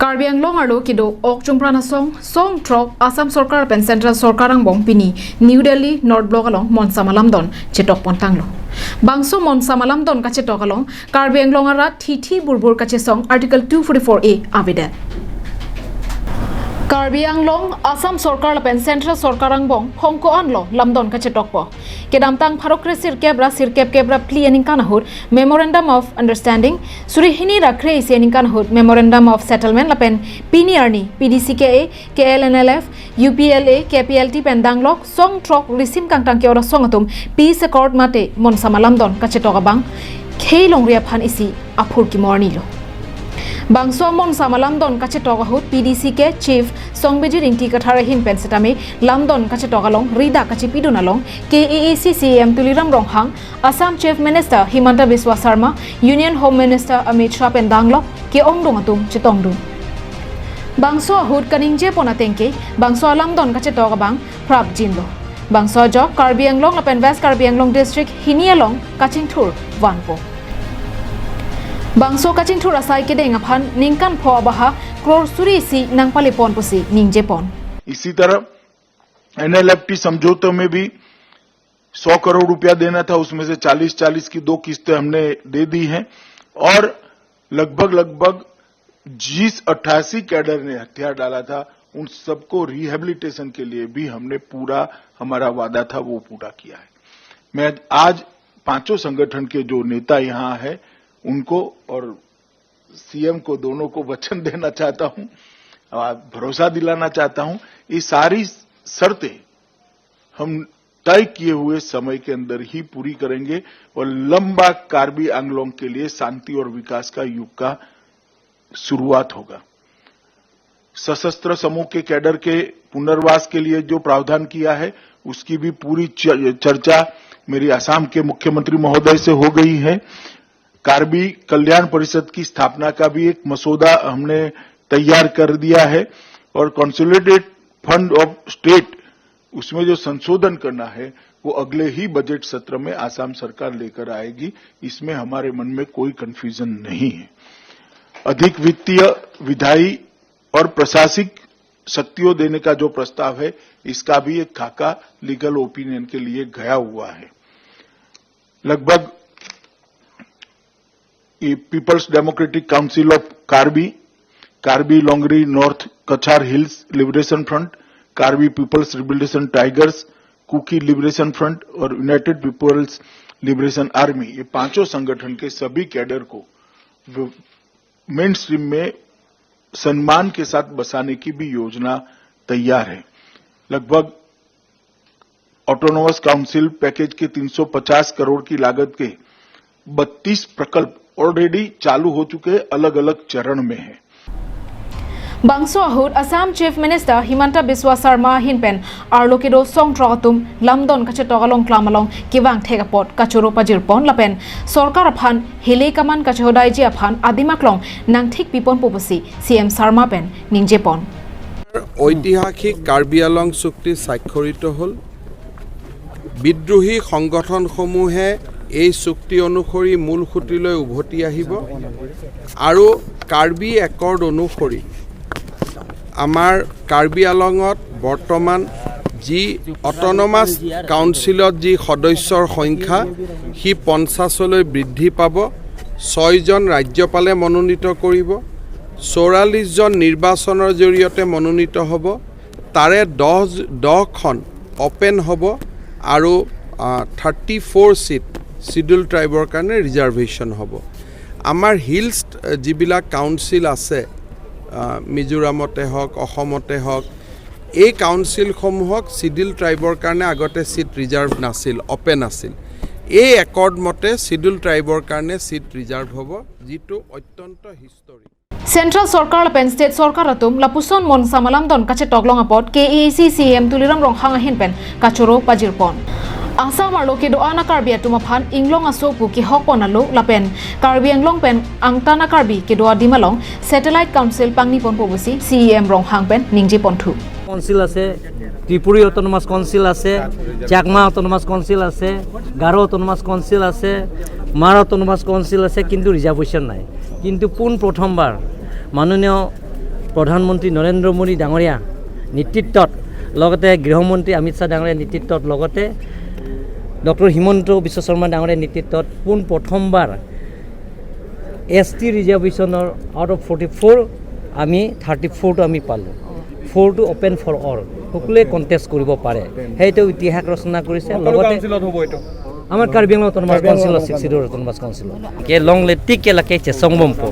Karbi Anglong arlo kido ok chungprana song trop Assam Sarkar pen Central Sarkarang bong pini New Delhi North Block along Monsam alamdon chethe pontanglo. Bangso Monsam alamdon kachetok along Karbi Anglong ara thithi burbur kache song Article 244A kavedet. Karbi Anglong Assam Sarkar pen Central Sarkarang bong hongko anlo lamdon kachetok po. Kedamtang pharokre sirkep kebra pli aning kanahut Memorandum of Understanding surihini rakre isi aning kanahut Memorandum of Settlement lapen pini arni PDCKA KLNLF UPLA KPLT pendanglok song trok risim kangtang kiora songatum peace accord mate Monsam alamdon kachetok abang khei longria phan isi aphur ki morni lo. Bangso Monsam alamdon kachetok ahut PDCK Chief Songbeji ringti katharahin pensetame lamdon kachetok along rida kachipidun along KAACCM tuliram ronghang Assam Chief Minister Himanta Biswa Sarma Union Home Minister Amit Shah pendanglok ke ongdong atum chitongdu. Bangso ahut kaningje ponatengke bangso alamdon kachetok abang prab jinlo. Bangso ajok Karbi Anglong lapen West Karbi Anglong District hinialong kachingthur wanpo. Bangso kachingthur asai ke deng aphan ningkan pho abaha crore suri si nangpali pon pusi नींजे पौन। इसी तरह NLFT समझौते में भी 100 करोड़ रुपया देना था, उसमें से 40 की 2 किस्तें हमने दे दी हैं और लगभग जिस 88 कैडर ने हथियार डाला था उन सबको रिहेबिलिटेशन के लिए भी हमने पूरा हमारा वादा था वो पूरा किया है। मैं आज पांचों संगठन के जो नेता यहाँ है उनको और सीएम को दोनों को वचन देना चाहता हूं, भरोसा दिलाना चाहता हूं, ये सारी शर्तें हम तय किए हुए समय के अंदर ही पूरी करेंगे और लंबा कार्बी आंगलोंग के लिए शांति और विकास का युग का शुरुआत होगा। सशस्त्र समूह के कैडर के पुनर्वास के लिए जो प्रावधान किया है उसकी भी पूरी चर्चा मेरी असम के मुख्यमंत्री महोदय से हो गई है। कार्बी कल्याण परिषद की स्थापना का भी एक मसौदा हमने तैयार कर दिया है और कंसोलिडेटेड फंड ऑफ स्टेट उसमें जो संशोधन करना है वो अगले ही बजट सत्र में आसाम सरकार लेकर आएगी। इसमें हमारे मन में कोई कंफ्यूजन नहीं है। अधिक वित्तीय विधायी और प्रशासनिक शक्तियों देने का जो प्रस्ताव है इसका भी एक खाका लीगल ओपिनियन के लिए गया हुआ है। लगभग people's democratic council of Karbi Longri north Cachar hills liberation front, Karbi people's liberation tigers, Kuki liberation front और यूनाइटेड पीपल्स लिबरेशन आर्मी, ये पांचों संगठन के सभी कैडर को मेन स्ट्रीम में सम्मान के साथ बसाने की भी योजना तैयार है। लगभग ऑटोनोमस काउंसिल पैकेज के 350 करोड़ की लागत के 32 प्रकल्प ऑलरेडी चालू हो चुके, अलग अलग चरण में है। Bangso ahut Assam Chief Minister Himanta Biswa Sarma hinpen arlokido song trogatum lamdon kachetok along klamalong kiwang thegapot kachoro pajirpon lapen sarkar aphan hele kaman kachodai ji aphan adimaklong nangthik pipon popusi CM Sarma pen ningjepon ঐতিহাসিক কাৰ্বি আংলং চুক্তি স্বাক্ষৰিত হ'ল। বিদ্ৰোহী সংগঠনসমূহে এই চুক্তি অনুসৰি মূল খুঁটিলৈ উভতি আহিব আৰু কাৰ্বি একৰ্ড অনুসৰি আমাৰ কাৰ্বি আংলঙত বৰ্তমান যি অট'নমাছ কাউন্সিলত যি সদস্যৰ সংখ্যা সি 50লৈ বৃদ্ধি পাব। 6 জন ৰাজ্যপালে মনোনীত কৰিব, 44 জন নিৰ্বাচনৰ জৰিয়তে মনোনীত হ'ব, তাৰে 10খন অপেন হ'ব আৰু 34 সিট শিডিউল ট্ৰাইবৰ কাৰণে ৰিজাৰ্ভেশ্যন হ'ব। আমাৰ হিলছ যিবিলাক কাউন্সিল আছে মিজোৰামতে হওক অসমতে হওক এই কাউন্সিলসমূহক শিডিউল ট্ৰাইবৰ কাৰণে আগতে সিট ৰিজাৰ্ভ নাছিল, অপেন আছিল। এই একৰ্ড মতে শিডিউল ট্ৰাইবৰ কাৰণে সিট ৰিজাৰ্ভ হ'ব, যিটো অত্যন্ত historic. Central Sarkar pen State Sarkar atum lapuson Monsam alamdon kachetok long apot KAACCM tuliram ronghang ahin pen kachoro pajirpon. Assam arloke do ana Karbi atum aphan inglong asopu ki hokpon alo lapen Karbi Anglong pen angtana Karbi ke do adimalong Satellite Council pangni pon pobusi CEM ronghang pen ningje ponthu. Council আছে, ত্রিপুৰী autonomous council আছে, Chakma autonomous council আছে, Garo autonomous council আছে, মাৰ autonomous council আছে, কিন্তু reservation নাই। কিন্তু প্রথমবার মাননীয় প্ৰধানমন্ত্ৰী নৰেন্দ্ৰ মোদী ডাঙৰীয়া নেতৃত্বত লগতে গৃহমন্ত্ৰী অমিত শ্বাহ ডাঙৰীয়া নেতৃত্বত লগতে ডক্টৰ হিমন্ত বিশ্ব শৰ্মা ডাঙৰীয়া নেতৃত্বত প্ৰথমবাৰ ST ৰিজাৰ্ভেশ্যনৰ আউট অফ 44 আমি 34টো আমি পালোঁ 4টো অপেন ফৰ অল সকলোৱে কণ্টেষ্ট কৰিব পাৰে সেইটো ইতিহাস ৰচনা কৰিছে লগতে আমাৰ Karbi Anglong autonomous council 60 autonomous council কে লং লেটি কে লাকে চেসং বম্পো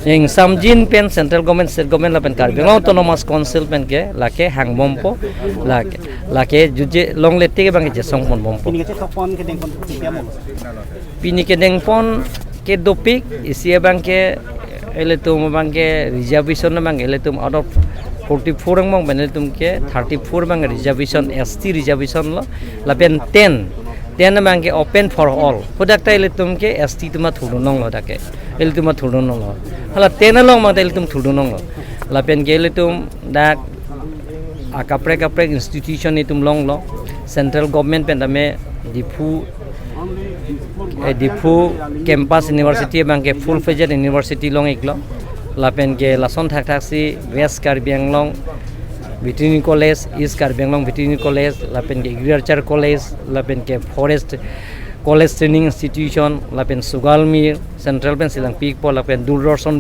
Yang samjin pen central government state government la pen Karbi Anglong autonomous council pen ke lake hang bompo lake juje long lete ke bang je song pon bompo pini ke deng pon ke dopik isi bang ke ele tum bang ke reservation bang ele tum out of 44 bang ben tum ke 34 bang reservation ST reservation la pen 10 bang ke open for all product ele tum ke ST tuma thudu nong lo dake ele tuma thudu nong lo hala 10 long ma ele tum thudu nong lo la pen ke ele tum dak akapre institution ni tum long lo central government pen dame dipu campus university bang ke full fledged university long iklo la pen ke lason thak si west Karbi Anglong veterinary college east Karbi Anglong veterinary college la pen ke agriculture college la pen ke forest college training institution la pen sugalmir central pen silang peak po la pen durorson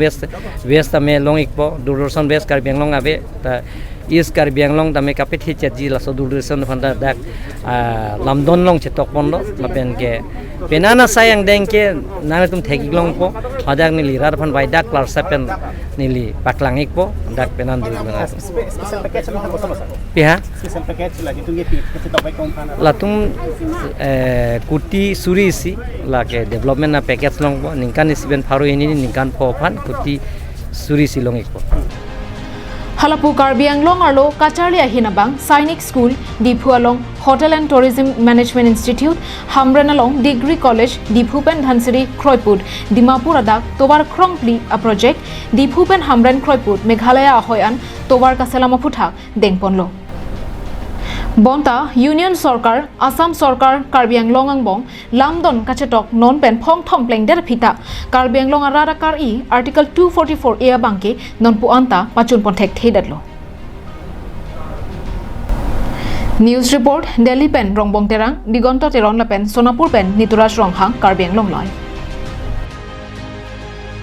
west ame long ikpo durorson west Karbi Anglong abe ta east Karbi Anglong tame kapit hichaji la so durorson phanda dak lamdon long chetok pondo la pen ke penana sayang dengke nana tum theki long po adak ni lirar phan bai dak klar sapen nili paklang ikpo dak penan dul bana special package lo ko sa piha special package lagi tu nge kachetok bai kom phana la tum kuti suri isi la ke development na package long po ningkan isben pharu ini ningkan pho phan kuti suri si long ikpo Halapu Karbi Anglong arlo Kacharli Ahinabang Sainik School Dipu along Hotel and Tourism Management Institute Hamran along Degree College Dipupen Dhansiri Kroiput Dimapur adak Tobar Krongpli a project Dipupen Hamran Kroiput Meghalaya Ahoyan Tobar Kaselama Puthak Dengponlo Bonta Union Sorkar Assam Sorkar Karbi Anglong angbong lamdon kachetok non pen phong thom pleng der phita Karbi Anglong arara kar I article 244 a bangke non pu anta pachun pon thek thedadlo News report Delhi pen rongbong terang digonto teron la pen Sonapur pen Nituraj ronghang Karbi Anglong live